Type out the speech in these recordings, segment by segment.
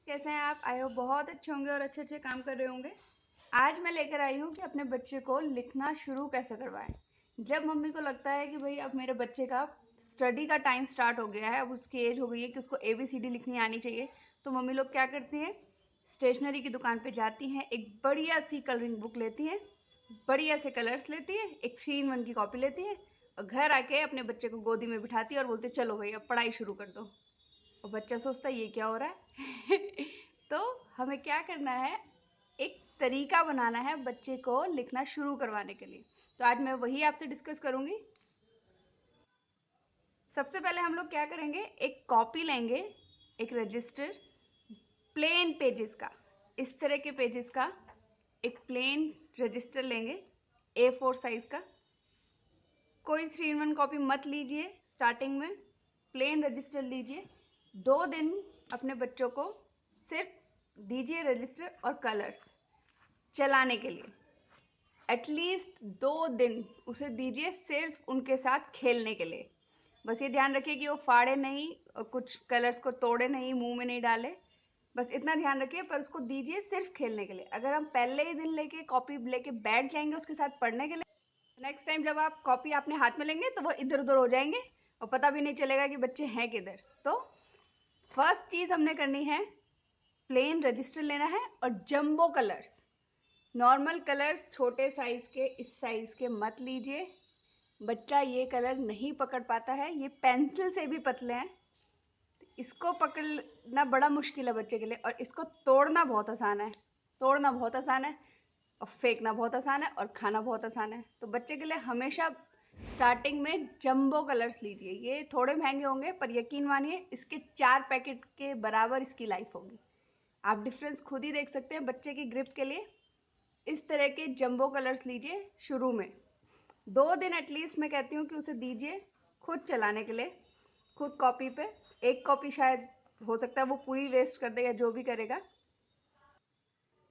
कैसे हैं आप? आई होप बहुत अच्छे होंगे और अच्छे अच्छे काम कर रहे होंगे। आज मैं लेकर आई हूँ कि अपने बच्चे को लिखना शुरू कैसे करवाएं। जब मम्मी को लगता है कि भाई अब मेरे बच्चे का स्टडी का टाइम स्टार्ट हो गया है, अब उसकी एज हो गई है कि उसको ABCD लिखनी आनी चाहिए, तो मम्मी लोग क्या करती हैं, स्टेशनरी की दुकान पे जाती हैं, एक बढ़िया सी कलरिंग बुक लेती हैं, बढ़िया से कलर्स लेती हैं, एक 3-in-1 की कॉपी लेती हैं और घर आके अपने बच्चे को गोदी में बिठाती है और बोलते चलो भाई अब पढ़ाई शुरू कर दो। और बच्चा सोचता है ये क्या हो रहा है। तो हमें क्या करना है, एक तरीका बनाना है बच्चे को लिखना शुरू करवाने के लिए। तो आज मैं वही आपसे डिस्कस करूंगी। सबसे पहले हम लोग क्या करेंगे, एक कॉपी लेंगे, एक रजिस्टर, प्लेन पेजेस का, इस तरह के पेजेस का एक प्लेन रजिस्टर लेंगे, A4 साइज का। कोई 3-in-1 कॉपी मत लीजिए, स्टार्टिंग में प्लेन रजिस्टर लीजिए। 2 दिन अपने बच्चों को सिर्फ दीजिए रजिस्टर और कलर्स चलाने के लिए। एटलीस्ट 2 दिन उसे दीजिए सिर्फ उनके साथ खेलने के लिए। बस ये ध्यान रखिए कि वो फाड़े नहीं और कुछ कलर्स को तोड़े नहीं, मुंह में नहीं डाले। बस इतना ध्यान रखिए, पर उसको दीजिए सिर्फ खेलने के लिए। अगर हम पहले ही दिन लेके कॉपी लेके बैठ जाएंगे उसके साथ पढ़ने के लिए, नेक्स्ट टाइम जब आप कॉपी अपने हाथ में लेंगे तो वो इधर उधर हो जाएंगे और पता भी नहीं चलेगा कि बच्चे हैं किधर। तो फर्स्ट चीज हमने करनी है, प्लेन रजिस्टर लेना है और जंबो कलर्स। नॉर्मल कलर्स छोटे साइज के, इस साइज के मत लीजिए, बच्चा ये कलर नहीं पकड़ पाता है, ये पेंसिल से भी पतले हैं। इसको पकड़ना बड़ा मुश्किल है बच्चे के लिए, और इसको तोड़ना बहुत आसान है। तोड़ना बहुत आसान है और फेंकना बहुत आसान है और खाना बहुत आसान है। तो बच्चे के लिए हमेशा स्टार्टिंग में जंबो कलर्स लीजिए। ये थोड़े महंगे होंगे पर यकीन मानिए इसके 4 पैकेट के बराबर इसकी लाइफ होगी। आप डिफरेंस खुद ही देख सकते हैं बच्चे की ग्रिप के लिए। इस तरह के जंबो कलर्स लीजिए शुरू में। 2 दिन एटलीस्ट मैं कहती हूँ कि उसे दीजिए खुद चलाने के लिए, खुद कॉपी पे। एक कॉपी शायद हो सकता है वो पूरी वेस्ट कर देगा, जो भी करेगा।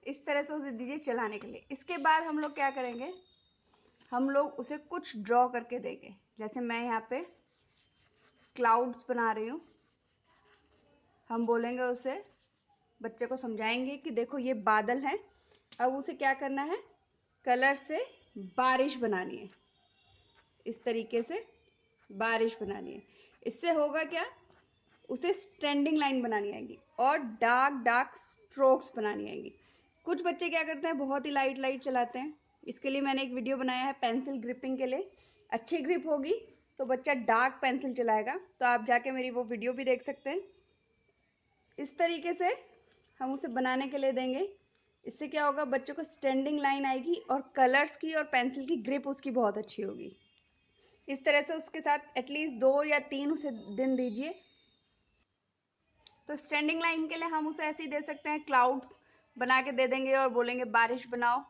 इस तरह से उसे दीजिए चलाने के लिए। इसके बाद हम लोग क्या करेंगे, हम लोग उसे कुछ ड्रॉ करके देंगे। जैसे मैं यहाँ पे क्लाउड्स बना रही हूँ, हम बोलेंगे उसे, बच्चे को समझाएंगे कि देखो ये बादल हैं। अब उसे क्या करना है, कलर से बारिश बनानी है, इस तरीके से बारिश बनानी है। इससे होगा क्या, उसे स्टैंडिंग लाइन बनानी आएगी और डार्क डार्क स्ट्रोक्स बनानी आएंगी। कुछ बच्चे क्या करते हैं, बहुत ही लाइट लाइट चलाते हैं। इसके लिए मैंने एक वीडियो बनाया है पेंसिल ग्रिपिंग के लिए। अच्छी ग्रिप होगी तो बच्चा डार्क पेंसिल चलाएगा, तो आप जाके मेरी वो वीडियो भी देख सकते हैं। इस तरीके से हम उसे बनाने के लिए देंगे। इससे क्या होगा, बच्चे को स्टैंडिंग लाइन आएगी और कलर्स की और पेंसिल की ग्रिप उसकी बहुत अच्छी होगी। इस तरह से उसके साथ एटलीस्ट 2 या 3 उसे दिन दीजिए। तो स्टैंडिंग लाइन के लिए हम उसे ऐसे ही दे सकते हैं, क्लाउड्स बना के दे देंगे और बोलेंगे बारिश बनाओ।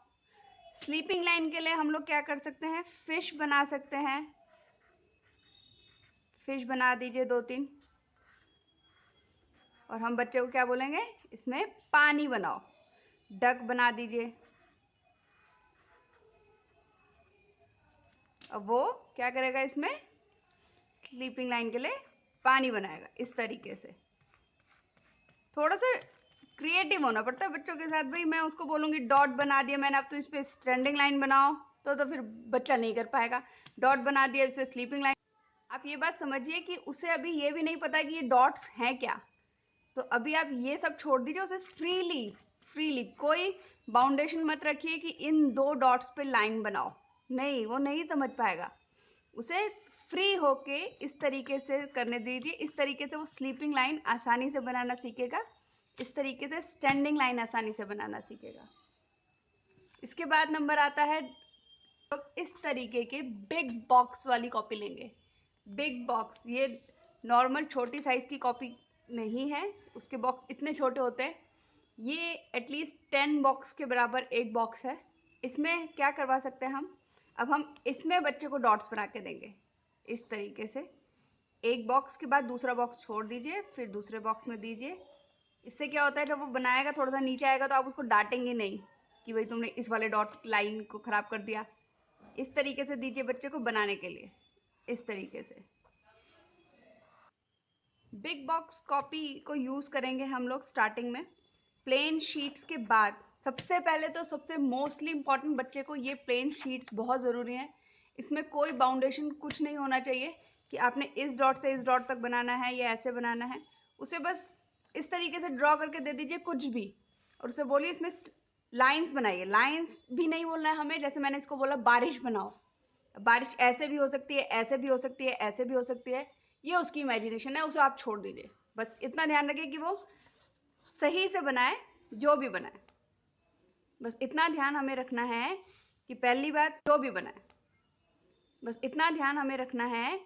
स्लीपिंग लाइन के लिए हम लोग क्या कर सकते हैं, फिश बना सकते हैं। फिश बना दीजिए 2-3, और हम बच्चे को क्या बोलेंगे, इसमें पानी बनाओ। डक बना दीजिए। अब वो क्या करेगा, इसमें स्लीपिंग लाइन के लिए पानी बनाएगा। इस तरीके से थोड़ा सा क्रिएटिव होना पड़ता है बच्चों के साथ। भाई मैं उसको बोलूंगी डॉट बना दिया मैंने, अब तो इस पे स्टैंडिंग लाइन बनाओ, तो फिर बच्चा नहीं कर पाएगा। डॉट बना दिया, इस पे स्लीपिंग लाइन। आप ये बात समझिए कि उसे अभी ये भी नहीं पता कि ये डॉट्स हैं क्या। तो अभी आप ये सब छोड़ दीजिए, उसे फ्रीली फ्रीली, कोई बाउंडेशन मत रखिए कि इन 2 डॉट्स पे लाइन बनाओ। नहीं, वो नहीं समझ पाएगा। उसे फ्री होके इस तरीके से करने दीजिए। इस तरीके से वो स्लीपिंग लाइन आसानी से बनाना सीखेगा, इस तरीके से स्टैंडिंग लाइन आसानी से बनाना सीखेगा। इसके बाद नंबर आता है, इस तरीके के बिग बॉक्स वाली कॉपी लेंगे। बिग बॉक्स, ये नॉर्मल छोटी साइज की कॉपी नहीं है, उसके बॉक्स इतने छोटे होते हैं। ये एटलीस्ट 10 बॉक्स के बराबर एक बॉक्स है। इसमें क्या करवा सकते हैं हम, अब हम इसमें बच्चे को डॉट्स बना के देंगे। इस तरीके से एक बॉक्स के बाद दूसरा बॉक्स छोड़ दीजिए, फिर दूसरे बॉक्स में दीजिए। इससे क्या होता है, जब वो बनाएगा थोड़ा सा नीचे आएगा तो आप उसको डांटेंगे नहीं कि भाई तुमने इस वाले डॉट लाइन को खराब कर दिया। इस तरीके से दीजिए बच्चे को बनाने के लिए, इस तरीके से। बिग बॉक्स कॉपी को यूज़ करेंगे हम लोग स्टार्टिंग में। प्लेन शीट्स के बाद सबसे पहले तो सबसे मोस्टली इम्पॉर्टेंट बच्चे को ये प्लेन शीट्स बहुत ज़रूरी हैं। इसमें कोई बाउंडेशन कुछ नहीं होना चाहिए कि आपने इस डॉट से इस डॉट तक बनाना है या ऐसे बनाना है। उसे बस इस तरीके से ड्रॉ करके दे दीजिए कुछ भी, और उसे बोलिए इसमें लाइंस बनाइए। लाइंस भी नहीं बोलना है हमें, जैसे मैंने इसको बोला बारिश बनाओ। बारिश ऐसे भी हो सकती है, ऐसे भी हो सकती है, ऐसे भी हो सकती है, ये उसकी इमेजिनेशन है, उसे आप छोड़ दीजिए। बस इतना ध्यान रखिए कि वो सही से बनाए, जो भी बनाए। बस इतना ध्यान हमें रखना है कि पहली बात जो भी बनाए, बस इतना ध्यान हमें रखना है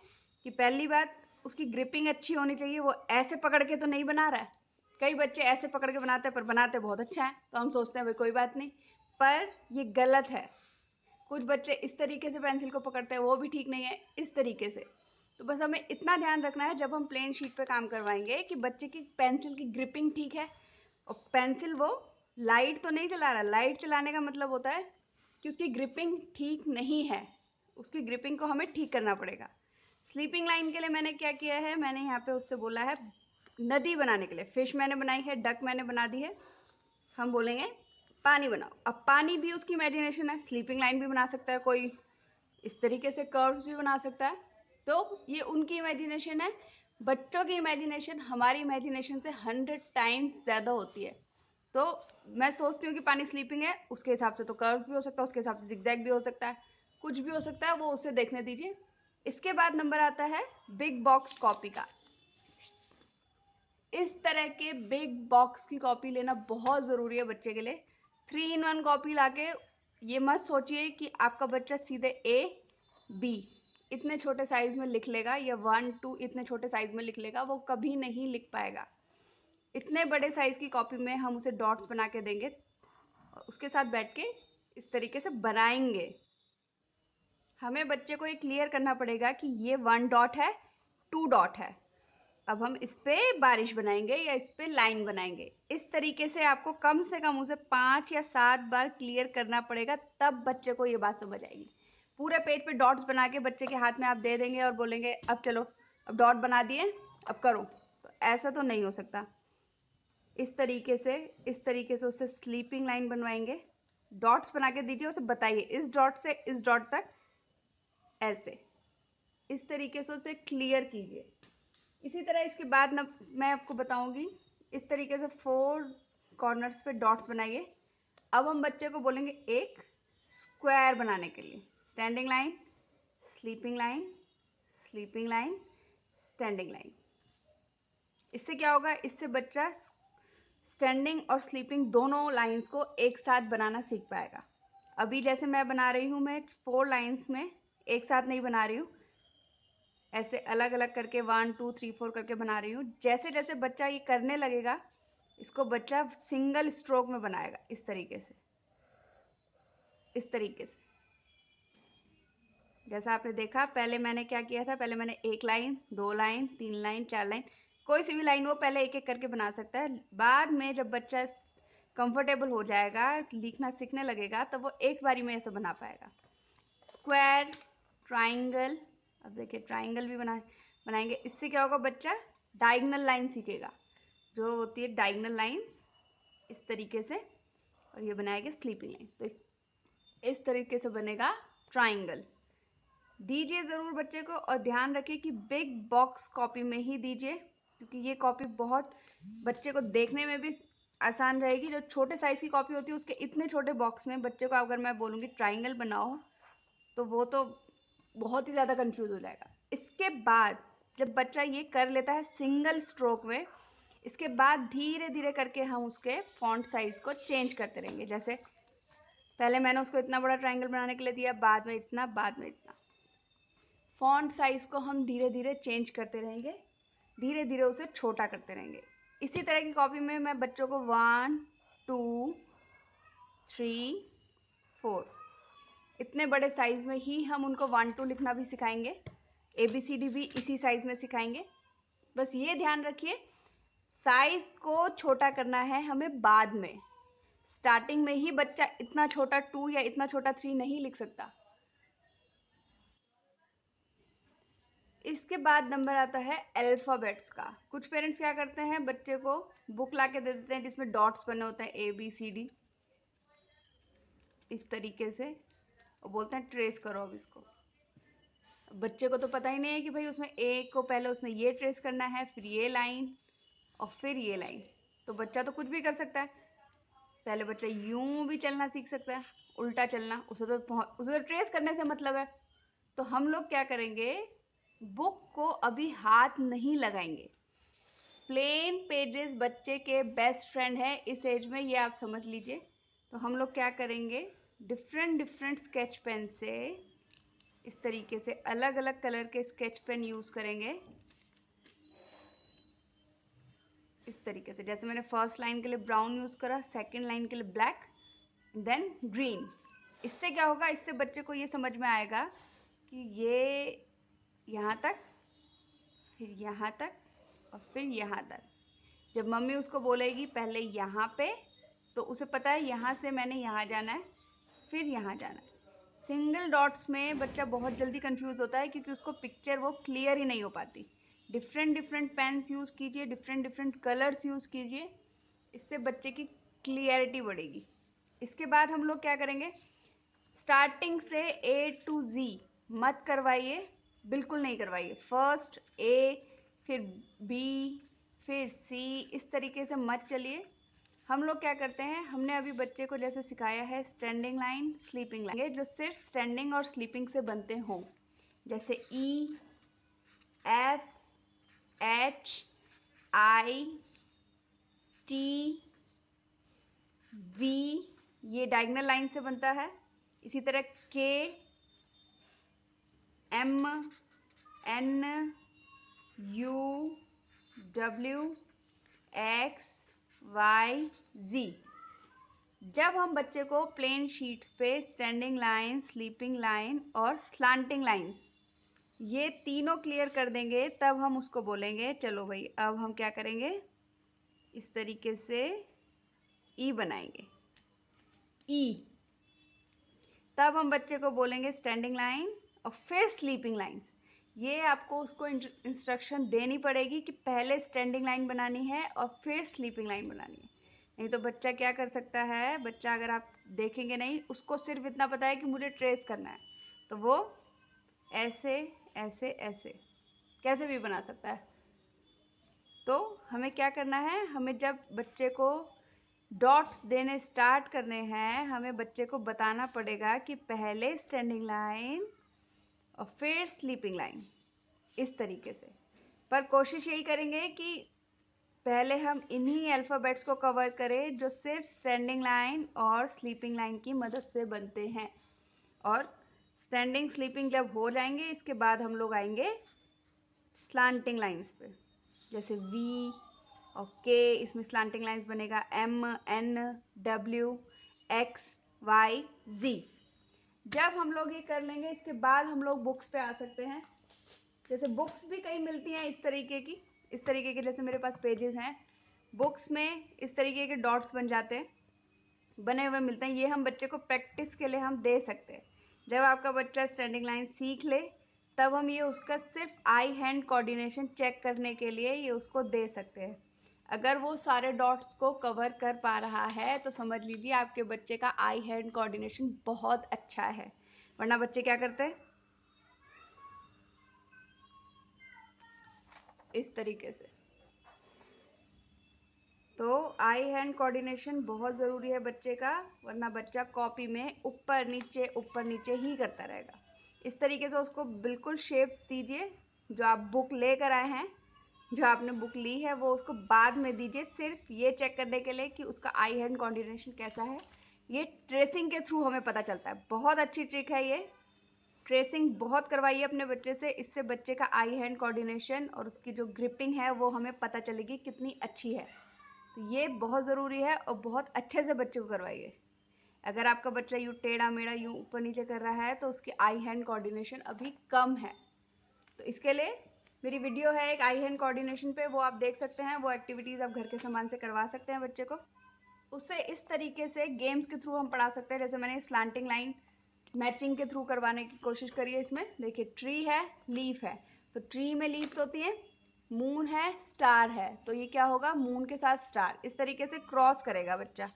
कि पहली बात उसकी ग्रिपिंग अच्छी होनी चाहिए। वो ऐसे पकड़ के तो नहीं बना रहा है। कई बच्चे ऐसे पकड़ के बनाते हैं पर बनाते बहुत अच्छा है, तो हम सोचते हैं भाई कोई बात नहीं, पर ये गलत है। कुछ बच्चे इस तरीके से पेंसिल को पकड़ते हैं, वो भी ठीक नहीं है, इस तरीके से। तो बस हमें इतना ध्यान रखना है जब हम प्लेन शीट पे काम करवाएंगे कि बच्चे की पेंसिल की ग्रिपिंग ठीक है, और पेंसिल वो लाइट तो नहीं चला रहा। लाइट चलाने का मतलब होता है कि उसकी ग्रिपिंग ठीक नहीं है, उसकी ग्रिपिंग को हमें ठीक करना पड़ेगा। स्लीपिंग लाइन के लिए मैंने क्या किया है, मैंने यहाँ पे उससे बोला है नदी बनाने के लिए फिश मैंने बनाई है, डक मैंने बना दी है। हम बोलेंगे पानी बनाओ। अब पानी भी उसकी इमेजिनेशन है, स्लीपिंग लाइन भी बना सकता है कोई, इस तरीके से कर्व्स भी बना सकता है। तो ये उनकी इमेजिनेशन है। बच्चों की इमेजिनेशन हमारी इमेजिनेशन से 100 टाइम्स ज़्यादा होती है। तो मैं सोचती हूँ कि पानी स्लीपिंग है, उसके हिसाब से तो कर्व्स भी हो सकता है, उसके हिसाब से जिगजैग भी हो सकता है, कुछ भी हो सकता है, वो उसे देखने दीजिए। इसके बाद नंबर आता है बिग बॉक्स कॉपी का। इस तरह के बिग बॉक्स की कॉपी लेना बहुत ज़रूरी है बच्चे के लिए। 3-in-1 कॉपी लाके ये मत सोचिए कि आपका बच्चा सीधे ए बी इतने छोटे साइज में लिख लेगा या 1-2 इतने छोटे साइज में लिख लेगा, वो कभी नहीं लिख पाएगा। इतने बड़े साइज की कॉपी में हम उसे डॉट्स बना के देंगे और उसके साथ बैठ के इस तरीके से बनाएंगे। हमें बच्चे को ये क्लियर करना पड़ेगा कि ये 1 डॉट है, 2 डॉट है, अब हम इस पे बारिश बनाएंगे या इस पे लाइन बनाएंगे। इस तरीके से आपको कम से कम उसे 5 या 7 बार क्लियर करना पड़ेगा, तब बच्चे को ये बात समझ आएगी। पूरे पेज पे डॉट्स बना के बच्चे के हाथ में आप दे देंगे और बोलेंगे अब चलो, अब डॉट बना दिए, अब करो, तो ऐसा तो नहीं हो सकता। इस तरीके से उससे स्लीपिंग लाइन बनवाएंगे। डॉट्स बना के दीजिए, उसे बताइए इस डॉट से इस डॉट तक ऐसे, इस तरीके से उसे क्लियर कीजिए। इसी तरह इसके बाद ना मैं आपको बताऊंगी, इस तरीके से 4 कॉर्नर्स पे डॉट्स बनाइए। अब हम बच्चे को बोलेंगे एक स्क्वायर बनाने के लिए। Standing line, sleeping line, sleeping line, standing line. इससे क्या होगा, इससे बच्चा स्टैंडिंग और स्लीपिंग दोनों लाइंस को एक साथ बनाना सीख पाएगा। अभी जैसे मैं बना रही हूँ, मैं 4 लाइंस में एक साथ नहीं बना रही हूँ, ऐसे अलग अलग करके 1 2 3 4 करके बना रही हूँ। जैसे जैसे बच्चा ये करने लगेगा, इसको बच्चा सिंगल स्ट्रोक में बनाएगा, इस तरीके से, इस तरीके से। जैसा आपने देखा, पहले मैंने क्या किया था, पहले मैंने 1 लाइन, 2 लाइन, 3 लाइन, 4 लाइन, कोई सी भी लाइन वो पहले एक एक करके बना सकता है। बाद में जब बच्चा कंफर्टेबल हो जाएगा, लिखना सीखने लगेगा, तब वो एक बारी में ऐसे बना पाएगा। स्क्वायर, ट्राइंगल, अब देखिए ट्राइंगल भी बनाएंगे। इससे क्या होगा, बच्चा डायगोनल लाइन सीखेगा, जो होती है डायगोनल लाइंस, इस तरीके से, और ये बनाएंगे स्लीपिंग लाइन। तो इस तरीके से बनेगा ट्राइंगल। दीजिए ज़रूर बच्चे को, और ध्यान रखिए कि बिग बॉक्स कॉपी में ही दीजिए, क्योंकि ये कॉपी बहुत बच्चे को देखने में भी आसान रहेगी। जो छोटे साइज़ की कॉपी होती है, उसके इतने छोटे बॉक्स में बच्चे को अगर मैं बोलूँगी ट्राइंगल बनाओ, तो वो तो बहुत ही ज़्यादा कंफ्यूज हो जाएगा। इसके बाद जब बच्चा ये कर लेता है सिंगल स्ट्रोक में, इसके बाद धीरे धीरे करके हम उसके फॉन्ट साइज को चेंज करते रहेंगे। जैसे पहले मैंने उसको इतना बड़ा ट्राइंगल बनाने के लिए दिया, बाद में इतना, बाद में इतना। फॉन्ट साइज को हम धीरे धीरे चेंज करते रहेंगे, धीरे धीरे उसे छोटा करते रहेंगे। इसी तरह की कॉपी में मैं बच्चों को 1 2 3 4 इतने बड़े साइज में ही हम उनको 1 2 लिखना भी सिखाएंगे, ABCD भी इसी साइज में सिखाएंगे। बस ये ध्यान रखिए, साइज को छोटा करना है हमें बाद में। स्टार्टिंग में ही बच्चा इतना छोटा 2 या इतना छोटा 3 नहीं लिख सकता। इसके बाद नंबर आता है अल्फ़ाबेट्स का। कुछ पेरेंट्स क्या करते हैं, बच्चे को बुक ला के दे देते हैं जिसमें डॉट्स बने होते हैं ABCD इस तरीके से, और बोलते हैं ट्रेस करो अब इसको। बच्चे को तो पता ही नहीं है कि भाई उसमें ए को पहले उसने ये ट्रेस करना है, फिर ये लाइन और फिर ये लाइन। तो बच्चा तो कुछ भी कर सकता है। पहले बच्चा यूं भी चलना सीख सकता है, उल्टा चलना, उसे तो ट्रेस करने से मतलब है। तो हम लोग क्या करेंगे, बुक को अभी हाथ नहीं लगाएंगे। प्लेन पेजेस बच्चे के बेस्ट फ्रेंड है इस एज में, ये आप समझ लीजिए। तो हम लोग क्या करेंगे, डिफरेंट डिफरेंट स्केच पेन से इस तरीके से अलग अलग कलर के स्केच पेन यूज करेंगे। इस तरीके से, जैसे मैंने फर्स्ट लाइन के लिए ब्राउन यूज करा, सेकंड लाइन के लिए ब्लैक, देन ग्रीन। इससे क्या होगा, इससे बच्चे को ये समझ में आएगा कि ये यहाँ तक, फिर यहाँ तक और फिर यहाँ तक। जब मम्मी उसको बोलेगी पहले यहाँ पे, तो उसे पता है यहाँ से मैंने यहाँ जाना है, फिर यहाँ जाना है। सिंगल डॉट्स में बच्चा बहुत जल्दी कंफ्यूज होता है क्योंकि उसको पिक्चर वो क्लियर ही नहीं हो पाती। डिफरेंट डिफरेंट पेन्स यूज़ कीजिए, डिफरेंट डिफरेंट कलर्स यूज़ कीजिए, इससे बच्चे की क्लियरिटी बढ़ेगी। इसके बाद हम लोग क्या करेंगे, स्टार्टिंग से A to Z मत करवाइए, बिल्कुल नहीं करवाइए। फर्स्ट A, फिर B, फिर C, इस तरीके से मत चलिए। हम लोग क्या करते हैं, हमने अभी बच्चे को जैसे सिखाया है स्टैंडिंग लाइन, स्लीपिंग लाइन, ये जो सिर्फ स्टैंडिंग और स्लीपिंग से बनते हों, जैसे E, F, H, I, T, V, ये डायगोनल लाइन से बनता है। इसी तरह K, M, N, U, W, X, Y, Z। जब हम बच्चे को प्लेन शीट्स पे स्टैंडिंग लाइन, स्लीपिंग लाइन और स्लांटिंग लाइंस ये तीनों क्लियर कर देंगे, तब हम उसको बोलेंगे चलो भाई अब हम क्या करेंगे, इस तरीके से ई बनाएंगे, ई। तब हम बच्चे को बोलेंगे स्टैंडिंग लाइन और फिर स्लीपिंग लाइंस। ये आपको उसको इंस्ट्रक्शन देनी पड़ेगी कि पहले स्टैंडिंग लाइन बनानी है और फिर स्लीपिंग लाइन बनानी है। नहीं तो बच्चा क्या कर सकता है, बच्चा अगर आप देखेंगे नहीं, उसको सिर्फ इतना पता है कि मुझे ट्रेस करना है, तो वो ऐसे ऐसे ऐसे कैसे भी बना सकता है। तो हमें क्या करना है, हमें जब बच्चे को डॉट्स देने स्टार्ट करने हैं, हमें बच्चे को बताना पड़ेगा कि पहले स्टैंडिंग लाइन और फिर स्लीपिंग लाइन, इस तरीके से। पर कोशिश यही करेंगे कि पहले हम इन्हीं अल्फ़ाबेट्स को कवर करें जो सिर्फ स्टैंडिंग लाइन और स्लीपिंग लाइन की मदद से बनते हैं। और स्टैंडिंग स्लीपिंग जब हो जाएंगे, इसके बाद हम लोग आएंगे स्लांटिंग लाइंस पे, जैसे V और K, इसमें स्लांटिंग लाइंस बनेगा M, N, W, X, Y, Z। जब हम लोग ये कर लेंगे, इसके बाद हम लोग बुक्स पे आ सकते हैं। जैसे बुक्स भी कई मिलती हैं इस तरीके की, इस तरीके के, जैसे मेरे पास पेजेस हैं, बुक्स में इस तरीके के डॉट्स बन जाते हैं, बने हुए मिलते हैं। ये हम बच्चे को प्रैक्टिस के लिए हम दे सकते हैं। जब आपका बच्चा स्टैंडिंग लाइन सीख ले, तब हम ये उसका सिर्फ आई हैंड कोऑर्डिनेशन चेक करने के लिए ये उसको दे सकते हैं। अगर वो सारे डॉट्स को कवर कर पा रहा है तो समझ लीजिए आपके बच्चे का आई हैंड कोऑर्डिनेशन बहुत अच्छा है। वरना बच्चे क्या करते हैं, इस तरीके से। तो आई हैंड कोऑर्डिनेशन बहुत ज़रूरी है बच्चे का, वरना बच्चा कॉपी में ऊपर नीचे ही करता रहेगा। इस तरीके से उसको बिल्कुल शेप्स दीजिए। जो आप बुक लेकर आए हैं, जो आपने बुक ली है, वो उसको बाद में दीजिए, सिर्फ ये चेक करने के लिए कि उसका आई हैंड कोऑर्डिनेशन कैसा है। ये ट्रेसिंग के थ्रू हमें पता चलता है। बहुत अच्छी ट्रिक है ये। ट्रेसिंग बहुत करवाइए अपने बच्चे से, इससे बच्चे का आई हैंड कोऑर्डिनेशन और उसकी जो ग्रिपिंग है वो हमें पता चलेगी कितनी अच्छी है। तो ये बहुत ज़रूरी है और बहुत अच्छे से बच्चे को करवाइए। अगर आपका बच्चा यूँ टेढ़ा मेढ़ा यूँ ऊपर नीचे कर रहा है तो उसकी आई हैंड कोऑर्डिनेशन अभी कम है। तो इसके लिए मेरी वीडियो है एक आई हैंड कोऑर्डिनेशन पे, वो आप देख सकते हैं। वो एक्टिविटीज़ आप घर के सामान से करवा सकते हैं बच्चे को। उससे इस तरीके से गेम्स के थ्रू हम पढ़ा सकते हैं। जैसे मैंने स्लांटिंग लाइन मैचिंग के थ्रू करवाने की कोशिश करी है। इसमें देखिए ट्री है, लीफ है, तो ट्री में लीव्स होती हैं, मून है, स्टार है, तो ये क्या होगा, मून के साथ स्टार। इस तरीके से क्रॉस करेगा बच्चा।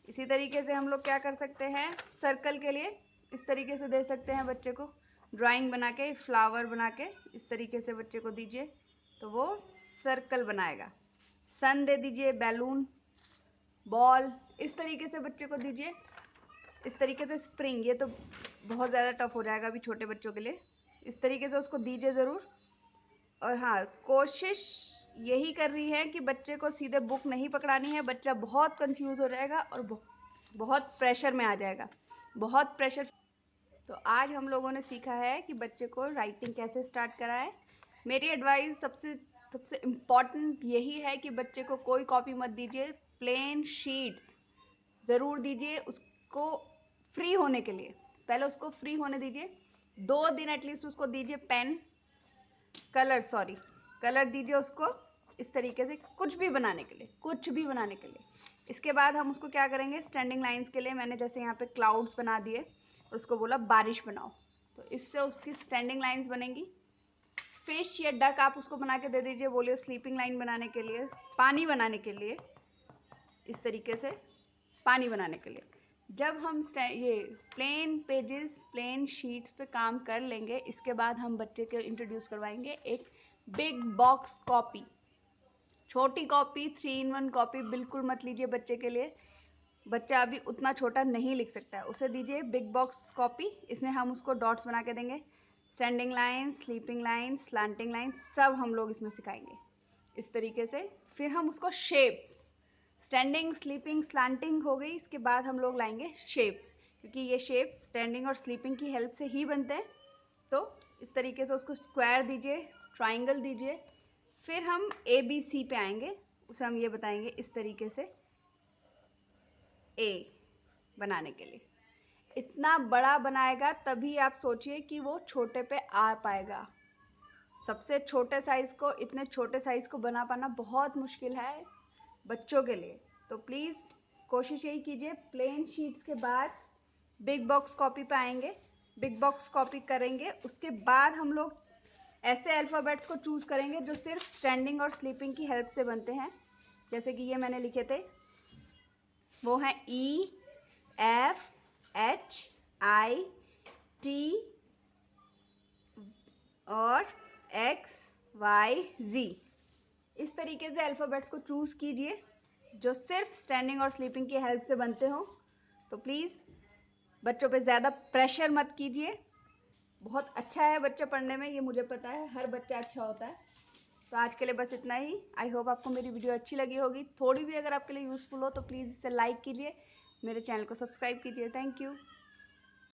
इसी तरीके से हम लोग क्या कर सकते हैं, सर्कल के लिए इस तरीके से दे सकते हैं बच्चे को, ड्राइंग बना के, फ्लावर बना के इस तरीके से बच्चे को दीजिए तो वो सर्कल बनाएगा। सन दे दीजिए, बैलून, बॉल, इस तरीके से बच्चे को दीजिए। इस तरीके से स्प्रिंग, ये तो बहुत ज़्यादा टफ हो जाएगा अभी छोटे बच्चों के लिए। इस तरीके से उसको दीजिए ज़रूर। और हाँ, कोशिश यही कर रही है कि बच्चे को सीधे बुक नहीं पकड़ानी है, बच्चा बहुत कंफ्यूज हो जाएगा और बहुत प्रेशर में आ जाएगा, बहुत प्रेशर। तो आज हम लोगों ने सीखा है कि बच्चे को राइटिंग कैसे स्टार्ट कराएं। मेरी एडवाइस सबसे इम्पॉर्टेंट यही है कि बच्चे को कोई कॉपी मत दीजिए, प्लेन शीट्स ज़रूर दीजिए उसको फ्री होने के लिए। पहले उसको फ्री होने दीजिए, 2 दिन एटलीस्ट उसको दीजिए पेन, कलर दीजिए उसको इस तरीके से, कुछ भी बनाने के लिए। इसके बाद हम उसको क्या करेंगे, स्टैंडिंग लाइंस के लिए मैंने जैसे यहाँ पे क्लाउड्स बना दिए और उसको बोला बारिश बनाओ, तो इससे उसकी स्टैंडिंग लाइंस बनेंगी। फिश या डक आप उसको बना के दे दीजिए, बोलिए स्लीपिंग लाइन बनाने के लिए, पानी बनाने के लिए, इस तरीके से पानी बनाने के लिए। जब हम ये प्लेन पेजेस, प्लेन शीट्स पे काम कर लेंगे, इसके बाद हम बच्चे को इंट्रोड्यूस करवाएंगे एक बिग बॉक्स कॉपी। छोटी कॉपी, 3-in-1 कॉपी बिल्कुल मत लीजिए बच्चे के लिए, बच्चा अभी उतना छोटा नहीं लिख सकता है। उसे दीजिए बिग बॉक्स कॉपी, इसमें हम उसको डॉट्स बना के देंगे, standing line, sleeping line, slanting line, सब हम लोग इसमें सिखाएंगे इस तरीके से। फिर हम उसको शेप्स, स्टैंडिंग, स्लीपिंग, स्लांटिंग हो गई, इसके बाद हम लोग लाएंगे शेप्स, क्योंकि ये शेप्स स्टैंडिंग और स्लीपिंग की हेल्प से ही बनते हैं। तो इस तरीके से उसको स्क्वायर दीजिए, ट्राइंगल दीजिए। फिर हम ABC पे आएंगे, उसे हम ये बताएंगे इस तरीके से A बनाने के लिए। इतना बड़ा बनाएगा तभी आप सोचिए कि वो छोटे पे आ पाएगा। सबसे छोटे साइज को, इतने छोटे साइज को बना पाना बहुत मुश्किल है बच्चों के लिए। तो प्लीज़ कोशिश यही कीजिए, प्लेन शीट्स के बाद बिग बॉक्स कॉपी पे आएंगे, बिग बॉक्स कॉपी करेंगे, उसके बाद हम लोग ऐसे अल्फ़ाबेट्स को चूज़ करेंगे जो सिर्फ स्टैंडिंग और स्लीपिंग की हेल्प से बनते हैं। जैसे कि ये मैंने लिखे थे, वो हैं EFHIT और XYZ। इस तरीके से अल्फ़ाबेट्स को चूज़ कीजिए जो सिर्फ स्टैंडिंग और स्लीपिंग की हेल्प से बनते हो। तो प्लीज़ बच्चों पे ज़्यादा प्रेशर मत कीजिए। बहुत अच्छा है बच्चा पढ़ने में, ये मुझे पता है, हर बच्चा अच्छा होता है। तो आज के लिए बस इतना ही। आई होप आपको मेरी वीडियो अच्छी लगी होगी, थोड़ी भी अगर आपके लिए यूज़फुल हो तो प्लीज़ इसे लाइक कीजिए, मेरे चैनल को सब्सक्राइब कीजिए। Thank you.